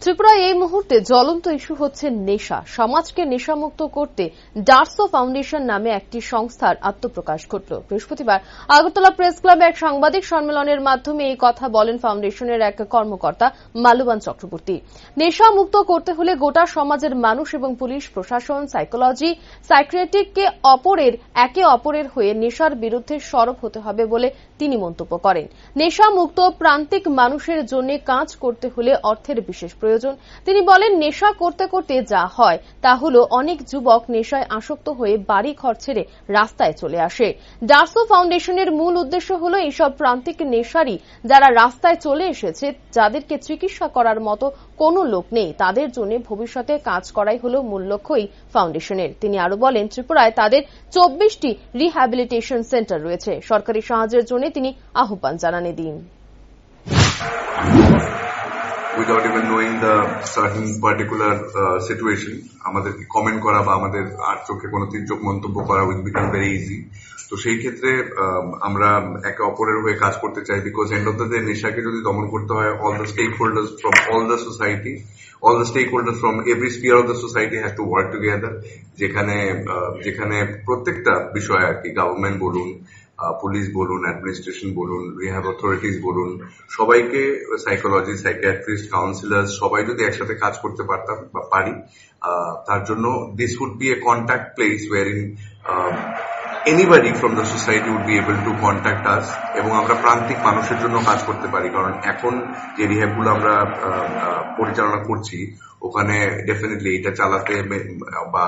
ত্রিপুরায় এই মুহূর্তে জ্বলন্ত ইস্যু হচ্ছে নেশা। সমাজকে নেশামুক্ত করতে ডার্সো ফাউন্ডেশন নামে একটি সংস্থার আত্মপ্রকাশ ঘটল। বৃহস্পতিবার আগরতলা প্রেস ক্লাবে এক সাংবাদিক সম্মেলনের মাধ্যমে এই কথা বলেন ফাউন্ডেশনের এক কর্মকর্তা মালবান চক্রবর্তী। নেশা মুক্ত করতে হলে গোটা সমাজের মানুষ এবং পুলিশ প্রশাসন, সাইকোলজি, সাইকিয়াট্রিস্টকে একে অপরের হয়ে নেশার বিরুদ্ধে সরব হতে হবে বলে তিনি মন্তব্য করেন। নেশা মুক্ত প্রান্তিক মানুষের জন্য কাজ করতে হলে অর্থের বিশেষ প্রয়োজন। তিনি বলেন, নেশা করতে করতে যা হয় তা হলো অনেক যুবক নেশায় আসক্ত হয়ে বাড়ি ঘর ছেড়ে রাস্তায় চলে আসে। ডার্সো ফাউন্ডেশনের মূল উদ্দেশ্য হলো এইসব প্রান্তিক নেশারী যারা রাস্তায় চলে এসেছে, যাদেরকে চিকিৎসা করার মতো কোনো লোক নেই, তাদের জন্য ভবিষ্যতে কাজ করাই হলো মূল লক্ষ্যই ফাউন্ডেশনের। তিনি আরো বলেন, ত্রিপুরায় তাদের 24টি রিহ্যাবিলিটেশন সেন্টার রয়েছে। সরকারি সাহায্যের জন্য তিনি আহ্বান জানান এদিন। Without even knowing the certain particular situation, আমাদেরকে কমেন্ট করা বা আমাদের আর চোখে কোনো তির্যক মন্তব্য করা উইল বিকাম ভেরি ইজি। তো সেই ক্ষেত্রে আমরা একে অপরের হয়ে কাজ করতে চাই, because end of the day নেশাকে যদি দমন করতে হয়, all the stakeholders from all the society, all the stakeholders from every sphere of the society has to work together, যেখানে প্রত্যেকটা বিষয় আর কি, গভর্নমেন্ট বলুন, পুলিশ বলুন, অ্যাডমিনিস্ট্রেশন বলুন, রিহ্যাব অথরিটিস বলুন, সবাইকে, সাইকোলজি, সাইকিয়াট্রিস্ট, কাউন্সিলার্স, সবাই যদি একসাথে কাজ করতে পারতাম বা পারি, তার জন্য this would be a contact place wherein anybody from the society would be able to contact us, এবং আমরা প্রান্তিক মানুষের জন্য কাজ করতে পারি। কারণ এখন যে রিহ্যাবগুলো আমরা পরিচালনা করছি, ওখানে ডেফিনেটলি এটা চালাতে বা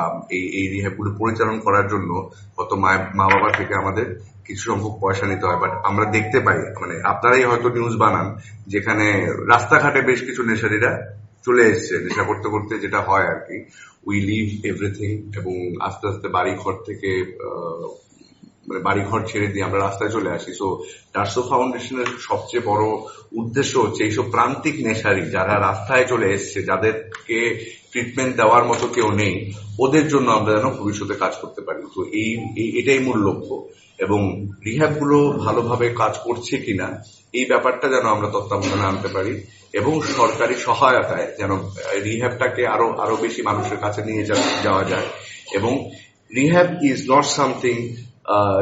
এই রিহ্যাবগুলো পরিচালনা করার জন্য কত মা বাবা থেকে আমাদের কিছু সংখ্যক পয়সা নিতে হয়। বাট আমরা দেখতে পাই, মানে আপনারাই হয়তো নিউজ বানান, যেখানে রাস্তাঘাটে বেশ কিছু নেশারীরা চলে এসছে নেশা করতে করতে, যেটা হয় আর কি, উই লিভ এভরিথিং, এবং আস্তে আস্তে বাড়িঘর থেকে বাড়িঘর ছেড়ে দিয়ে আমরা রাস্তায় চলে আসি। সো ডার্সো ফাউন্ডেশনের সবচেয়ে বড় উদ্দেশ্য হচ্ছে এইসব প্রান্তিক নেশারী যারা রাস্তায় চলে এসছে, যাদেরকে ট্রিটমেন্ট দেওয়ার মতো কেউ নেই, ওদের জন্য আমরা যেন ভবিষ্যতে কাজ করতে পারি। তো এটাই মূল লক্ষ্য, এবং রিহ্যাব গুলো ভালোভাবে কাজ করছে কিনা এই ব্যাপারটা যেন আমরা তত্ত্বাবধানে আনতে পারি, এবং সরকারি সহায়তায় যেন রিহ্যাবটাকে আরো বেশি মানুষের কাছে নিয়ে যাওয়া যায়। এবং রিহ্যাব ইজ নট সামথিং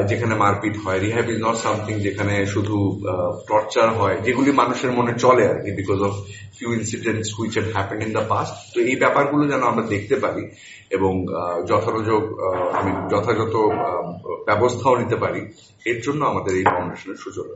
যেখানে মারপিট হয়, রিহ্যাব ইজ নট সামথিং যেখানে শুধু টর্চার হয়, যেগুলি মানুষের মনে চলে আর কি, because of few incidents which had happened in the past. তো এই ব্যাপারগুলো যেন আমরা দেখতে পারি এবং যথাযথ ব্যবস্থাও নিতে পারি, এর জন্য আমাদের এই ফাউন্ডেশনের সূচনা।